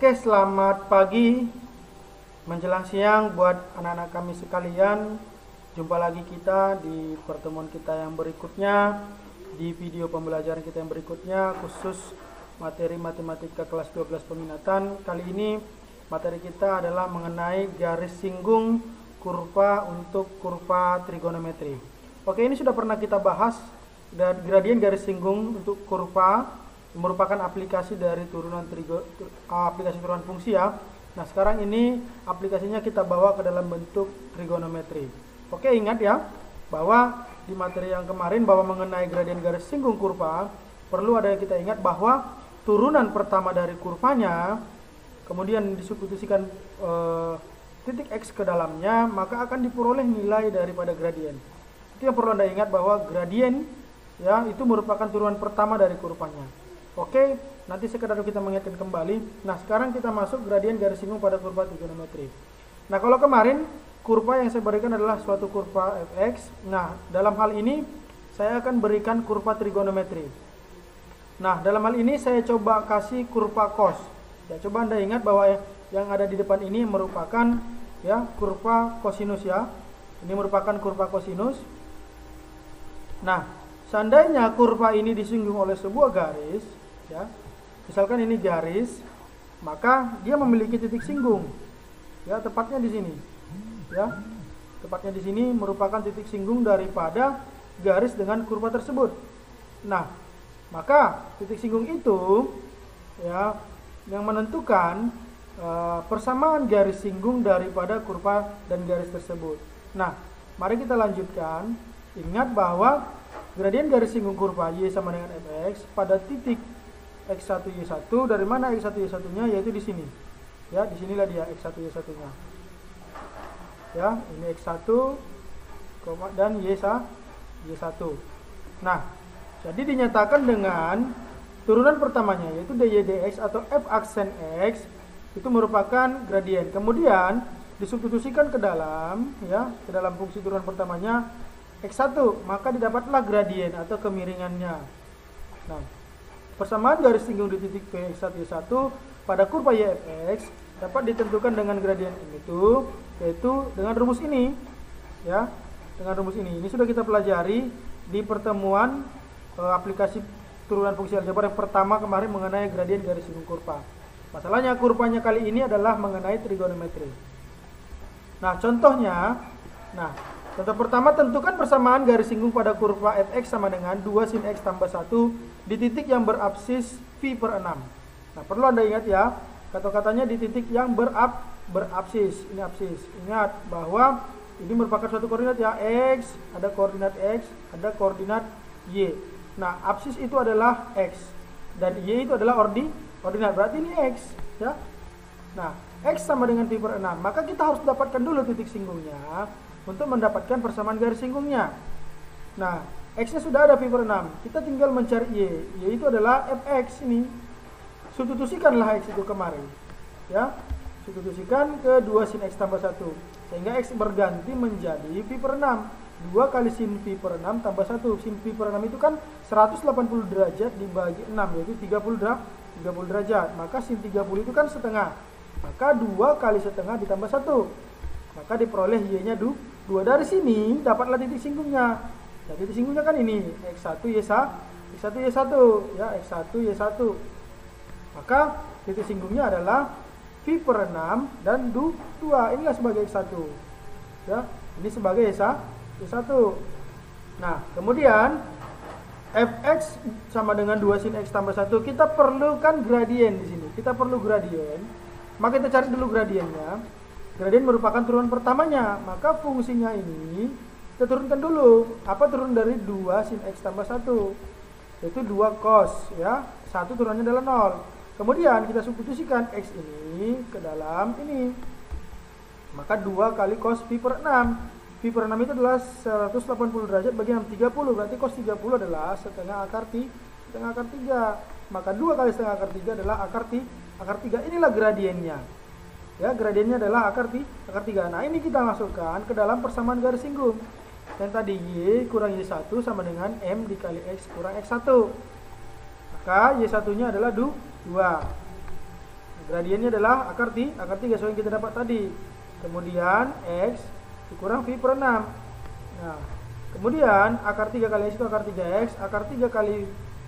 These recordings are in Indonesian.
Oke, selamat pagi menjelang siang buat anak-anak kami sekalian. Jumpa lagi kita di pertemuan kita yang berikutnya, di video pembelajaran kita yang berikutnya, khusus materi matematika kelas 12 peminatan. Kali ini materi kita adalah mengenai garis singgung kurva untuk kurva trigonometri. Oke, ini sudah pernah kita bahas, dan gradien garis singgung untuk kurva merupakan aplikasi dari aplikasi turunan fungsi ya. Nah, sekarang ini aplikasinya kita bawa ke dalam bentuk trigonometri. Oke, ingat ya bahwa di materi yang kemarin bahwa mengenai gradien garis singgung kurva, perlu ada yang kita ingat bahwa turunan pertama dari kurvanya kemudian disubstitusikan titik X ke dalamnya, maka akan diperoleh nilai daripada gradien. Itu yang perlu Anda ingat, bahwa gradien ya itu merupakan turunan pertama dari kurvanya. Oke, nanti sekedar kita mengingatkan kembali. Nah, sekarang kita masuk gradien garis singgung pada kurva trigonometri. Nah, kalau kemarin kurva yang saya berikan adalah suatu kurva fx. Nah, dalam hal ini saya akan berikan kurva trigonometri. Nah, dalam hal ini saya coba kasih kurva cos. Ya, coba Anda ingat bahwa yang ada di depan ini merupakan ya kurva kosinus ya. Ini merupakan kurva kosinus. Nah, seandainya kurva ini disinggung oleh sebuah garis, ya, misalkan ini garis, maka dia memiliki titik singgung, ya, tepatnya di sini, ya, tepatnya di sini merupakan titik singgung daripada garis dengan kurva tersebut. Nah, maka titik singgung itu, ya, yang menentukan persamaan garis singgung daripada kurva dan garis tersebut. Nah, mari kita lanjutkan. Ingat bahwa gradien garis singgung kurva Y sama dengan fx pada titik x1 y1, dari mana x1 y1-nya, yaitu di sini. Ya, di sinilah dia x1 y1-nya. Ya, ini x1 dan y1. Nah, jadi dinyatakan dengan turunan pertamanya yaitu dy dx atau f aksen x itu merupakan gradien. Kemudian disubstitusikan ke dalam ya, ke dalam fungsi turunan pertamanya x1, maka didapatlah gradien atau kemiringannya. Nah, persamaan garis singgung di titik P x1 y1 pada kurva y fx dapat ditentukan dengan gradien itu, yaitu dengan rumus ini ya, dengan rumus ini. Ini sudah kita pelajari di pertemuan aplikasi turunan fungsi aljabar yang pertama kemarin mengenai gradien garis singgung kurva. Masalahnya kurvanya kali ini adalah mengenai trigonometri. Nah, contohnya, contoh pertama, tentukan persamaan garis singgung pada kurva fx sama dengan 2 sin x tambah 1 di titik yang berabsis π/6. Nah, perlu Anda ingat ya, kata-katanya di titik yang berabsis. Ini absis. Ingat bahwa ini merupakan suatu koordinat ya, x, ada koordinat x, ada koordinat y. Nah, absis itu adalah x dan y itu adalah ordinat, berarti ini x ya. Nah, x sama dengan π/6, maka kita harus dapatkan dulu titik singgungnya untuk mendapatkan persamaan garis singgungnya. Nah, x-nya sudah ada π/6, kita tinggal mencari y, yaitu adalah fx ini. Substitusikanlah x itu kemarin. Ya, substitusikan ke 2 sin x tambah 1, sehingga x berganti menjadi π/6. 2 kali sin π/6 tambah 1. Sin π/6 itu kan 180 derajat dibagi 6, yaitu 30 derajat. Maka sin 30 itu kan setengah. Maka 2 kali setengah ditambah 1. Maka diperoleh y-nya 2. Dari sini dapatlah titik singgungnya. Jadi titik singgungnya kan ini, x1 y1 ya, x1 y1. Maka titik singgungnya adalah π/6 dan 2. Inilah sebagai x1. Ya, ini sebagai y1. Nah, kemudian fx sama dengan 2 sin x tambah 1. Kita perlukan gradien di sini. Kita perlu gradien. Maka kita cari dulu gradiennya. Gradien merupakan turunan pertamanya, maka fungsinya ini kita turunkan dulu. Apa turun dari 2 sin x tambah 1? Yaitu 2 cos ya. 1 turunannya adalah 0. Kemudian kita substitusikan x ini ke dalam ini. Maka 2 kali cos π/6. π/6 itu adalah 180 derajat bagi 30. Berarti cos 30 adalah setengah akar 3. Maka 2 kali setengah akar 3 adalah akar 3. Inilah gradiennya. Ya, gradiennya adalah akar 3. Nah, ini kita masukkan ke dalam persamaan garis singgung. Yang tadi y kurang y1 sama dengan m dikali x kurang x1. Maka y1-nya adalah 2. Gradiennya adalah akar 3 sesuai yang kita dapat tadi. Kemudian X dikurang V per 6. Nah, kemudian akar 3 kali X itu akar 3X. Akar 3 kali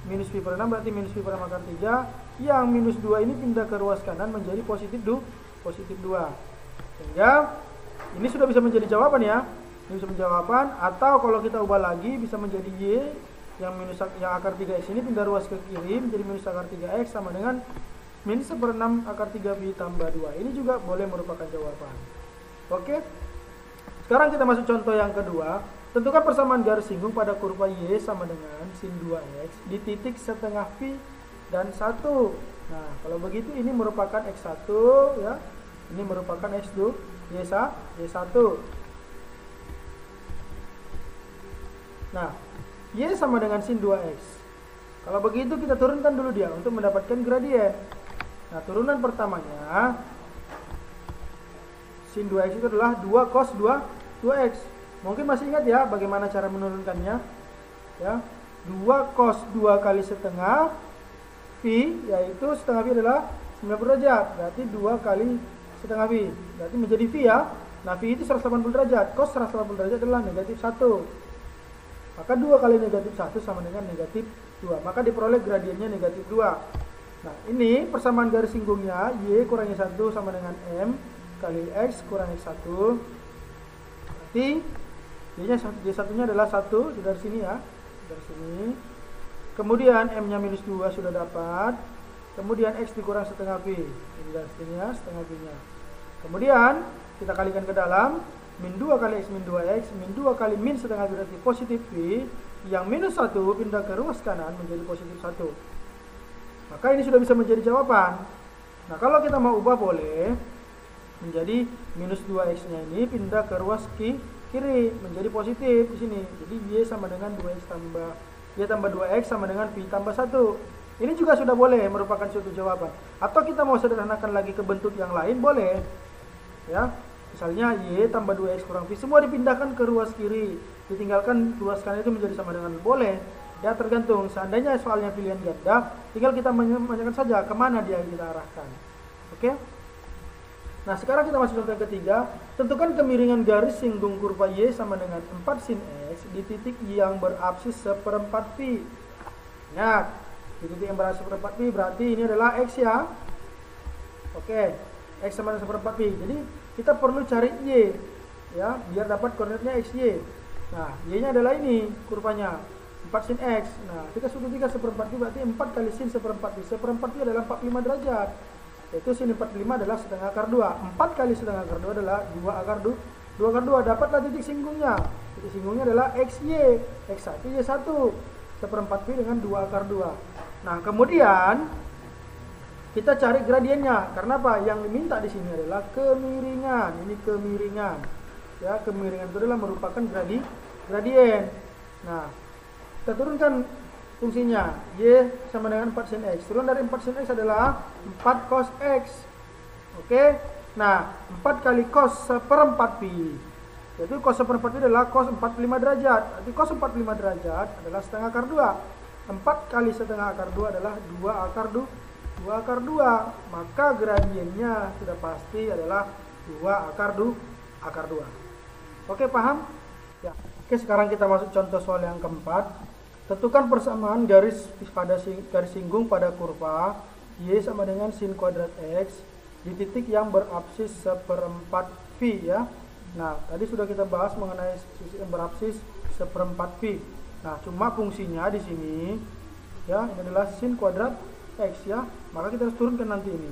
minus V per 6 berarti minus V per 6 akar 3. Yang minus 2 ini pindah ke ruas kanan menjadi positif 2. Sehingga ini sudah bisa menjadi jawaban ya. Ini bisa menjadi jawaban, atau kalau kita ubah lagi bisa menjadi Y yang akar 3X ini pindah ruas ke kiri menjadi minus akar 3X sama dengan minus 1/6 akar 3V tambah 2. Ini juga boleh merupakan jawaban. Oke. Sekarang kita masuk contoh yang kedua. Tentukan persamaan garis singgung pada kurva Y sama dengan sin 2X di titik setengah V dan 1. Nah, kalau begitu ini merupakan X1 ya. Ini merupakan X2 Y1. Nah, Y sama dengan sin 2X. Kalau begitu kita turunkan dulu dia untuk mendapatkan gradien. Nah, turunan pertamanya sin 2X itu adalah 2 cos 2X. Mungkin masih ingat ya bagaimana cara menurunkannya? Ya, 2 cos 2 kali setengah V, yaitu setengah V adalah 90 derajat. Berarti 2 kali setengah V. Berarti menjadi V ya. Nah, V itu 180 derajat. Cos 180 derajat adalah negatif 1. Maka 2 kali negatif 1 sama dengan negatif 2. Maka diperoleh gradiennya negatif 2. Nah, ini persamaan garis singgungnya Y kurangi 1 sama dengan M kali X kurang X1. Berarti Y1-nya adalah 1. Dari sini ya. Dari sini. Kemudian M-nya minus 2 sudah dapat. Kemudian X dikurang setengah V. Ini dari sini ya, setengah V-nya. Kemudian kita kalikan ke dalam. Min 2 kali X min 2X, min 2 kali min setengah V berarti positif V. Yang minus 1 pindah ke ruas kanan menjadi positif 1. Maka ini sudah bisa menjadi jawaban. Nah, kalau kita mau ubah boleh menjadi minus 2X nya ini pindah ke ruas kiri menjadi positif di sini. Jadi Y sama dengan 2X tambah Y tambah 2X sama dengan V tambah 1. Ini juga sudah boleh merupakan suatu jawaban. Atau kita mau sederhanakan lagi ke bentuk yang lain boleh. Ya. Misalnya Y tambah 2X kurang V semua dipindahkan ke ruas kiri, ditinggalkan ruas kanan itu menjadi sama dengan boleh. Ya, tergantung. Seandainya soalnya pilihan ganda, tinggal kita menanyakan saja kemana dia kita arahkan. Oke. Nah, sekarang kita masuk contoh yang ketiga. Tentukan kemiringan garis singgung kurva Y sama dengan 4 sin X di titik yang berabsis 1/4 V. Ingat, di titik yang berabsis 1/4 V berarti ini adalah X ya. Oke, X sama dengan 1/4 V. Jadi kita perlu cari Y ya, biar dapat koordinatnya XY. Nah, Y-nya adalah ini kurvanya 4 sin X. Nah, kita substitusikan 1/4 V berarti 4 kali sin 1/4 V. 1/4 V adalah 45 derajat. Yaitu sin 45 adalah setengah akar 2. 4 kali setengah akar 2 adalah 2 akar 2. 2 akar 2. Dapatlah titik singgungnya. Titik singgungnya adalah XY. X1 Y1. 1/4 V dengan 2 akar 2. Nah, kemudian kita cari gradiennya. Karena apa? Yang diminta di sini adalah kemiringan. Ini kemiringan. Ya, kemiringan itu adalah merupakan gradien. Nah, kita turunkan fungsinya. Y sama dengan 4 sin X. Turun dari 4 sin X adalah 4 cos X. Oke. Nah, 4 kali cos 1/4 V. Yaitu cos 1/4 V adalah cos 45 derajat. Berarti cos 45 derajat adalah setengah akar 2. 4 kali setengah akar 2 adalah 2 akar 2. 2 akar 2, maka gradiennya sudah pasti adalah 2 akar 2. Oke, paham? Ya. Oke, sekarang kita masuk contoh soal yang keempat. Tentukan persamaan garis singgung pada kurva Y sama dengan sin kuadrat X di titik yang berabsis 1/4 V ya. Nah, tadi sudah kita bahas mengenai sisi yang berabsis 1/4 V. Nah, cuma fungsinya di sini ya, ini adalah sin kuadrat X ya, maka kita harus turunkan nanti ini.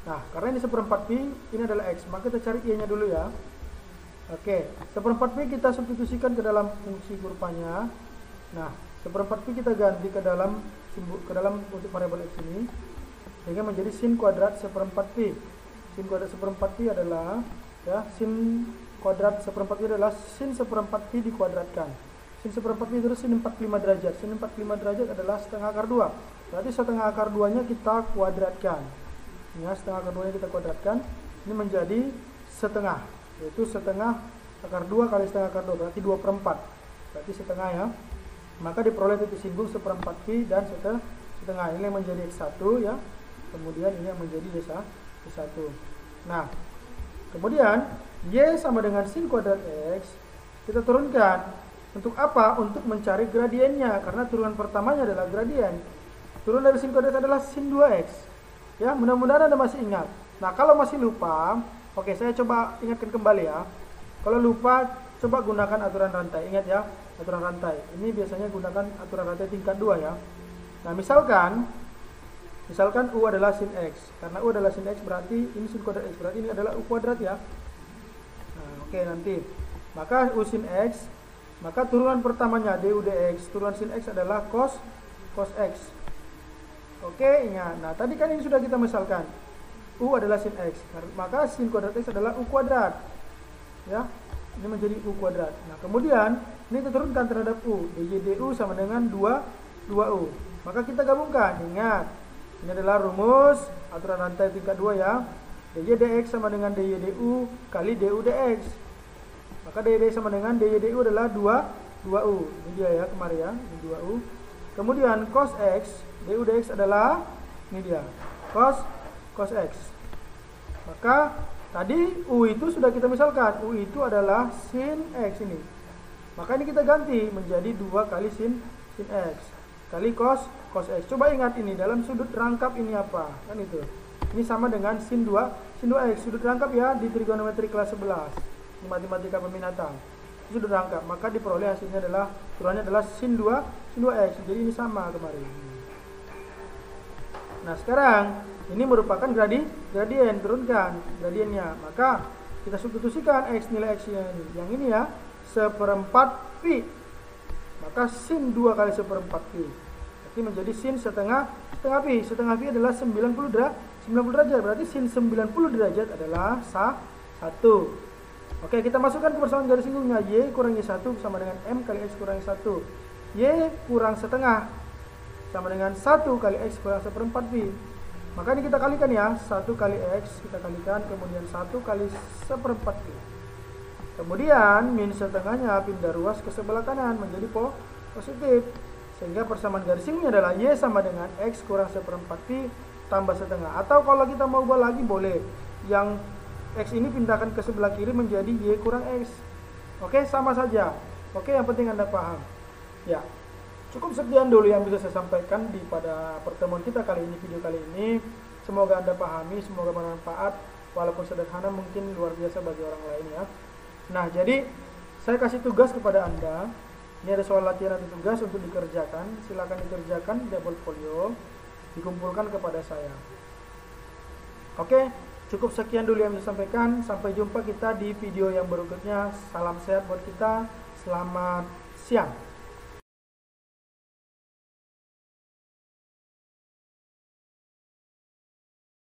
Nah, karena ini 1/4 V, ini adalah X, maka kita cari Y nya dulu ya. Oke, 1/4 V kita substitusikan ke dalam fungsi kurvanya. Nah, 1/4 V kita ganti ke dalam fungsi variabel X ini, sehingga menjadi sin kuadrat 1/4 V. Sin kuadrat 1/4 V adalah ya, sin kuadrat 1/4 V adalah sin 1/4 V dikuadratkan. Sin 1/4 V itu sin 45 derajat. Sin 45 derajat adalah setengah akar 2. Berarti setengah akar 2-nya kita kuadratkan. Ya, setengah akar 2-nya kita kuadratkan. Ini menjadi setengah. Yaitu setengah akar 2 kali setengah akar 2. Berarti 2/4. Berarti setengah ya. Maka diperoleh titik singgung 1/4 V dan setengah. Ini yang menjadi X1 ya. Kemudian ini yang menjadi 1. Nah, kemudian Y sama dengan sin kuadrat X kita turunkan. Untuk apa? Untuk mencari gradiennya, karena turunan pertamanya adalah gradien. Turun dari sin kuadrat adalah sin 2X. Ya, mudah-mudahan Anda masih ingat. Nah, kalau masih lupa, oke, saya coba ingatkan kembali ya. Kalau lupa, coba gunakan aturan rantai. Ingat ya, aturan rantai. Ini biasanya gunakan aturan rantai tingkat 2 ya. Nah, misalkan U adalah sin X. Karena U adalah sin X berarti ini sin kuadrat X. Berarti ini adalah U kuadrat ya. Nah, oke, nanti. Maka U sin X, maka turunan pertamanya du dx, turunan sin X adalah cos X. Oke, ingat. Nah, tadi kan ini sudah kita misalkan. U adalah sin X. Maka sin kuadrat X adalah U kuadrat. Ya. Ini menjadi U kuadrat. Nah, kemudian ini kita turunkan terhadap U. dy du sama dengan 2U. Maka kita gabungkan. Ingat. Ini adalah rumus aturan rantai tingkat 2 ya. dy dx sama dengan dy du kali du dx. Maka dy dx sama dengan dy du adalah 2U. Ini dia ya kemarin ya. Ini 2U. Kemudian cos X, du dx adalah ini dia. Cos X. Maka tadi U itu sudah kita misalkan. U itu adalah sin X ini. Maka ini kita ganti menjadi 2 kali sin X kali cos X. Coba ingat ini dalam sudut rangkap ini apa? Kan itu. Ini sama dengan sin 2X. Sudut rangkap ya di trigonometri kelas 11. Di matematika peminatan. Sudut rangkap. Maka diperoleh hasilnya adalah turunannya adalah sin 2X. Jadi ini sama kemarin. Nah, sekarang ini merupakan gradien, turunkan gradiennya. Maka kita substitusikan X, nilai X-nya ini. Yang ini ya, 1/4 pi. Maka sin 2 kali 1/4 pi. Berarti menjadi sin setengah pi. Setengah pi adalah 90 derajat. Berarti sin 90 derajat adalah 1. Oke, kita masukkan ke persamaan garis singgungnya. Y kurang Y1 sama dengan M kali X kurang Y1. Y kurang setengah sama dengan 1 kali X kurang 1/4 pi. Maka ini kita kalikan ya. 1 kali X kita kalikan. Kemudian 1 kali 1/4 pi. Kemudian min setengahnya pindah ruas ke sebelah kanan menjadi positif. Sehingga persamaan garis singgungnya adalah Y sama dengan X kurang 1/4 pi tambah setengah. Atau kalau kita mau ubah lagi boleh. Yang X ini pindahkan ke sebelah kiri menjadi Y kurang X. Oke, sama saja. Oke, yang penting Anda paham. Ya, cukup sekian dulu yang bisa saya sampaikan di pada pertemuan kita kali ini, video kali ini. Semoga Anda pahami, semoga bermanfaat. Walaupun sederhana mungkin luar biasa bagi orang lain ya. Nah, jadi saya kasih tugas kepada Anda. Ini ada soal latihan atau tugas untuk dikerjakan. Silakan dikerjakan di portfolio, dikumpulkan kepada saya. Oke, cukup sekian dulu yang bisa sampaikan. Sampai jumpa kita di video yang berikutnya. Salam sehat buat kita. Selamat siang.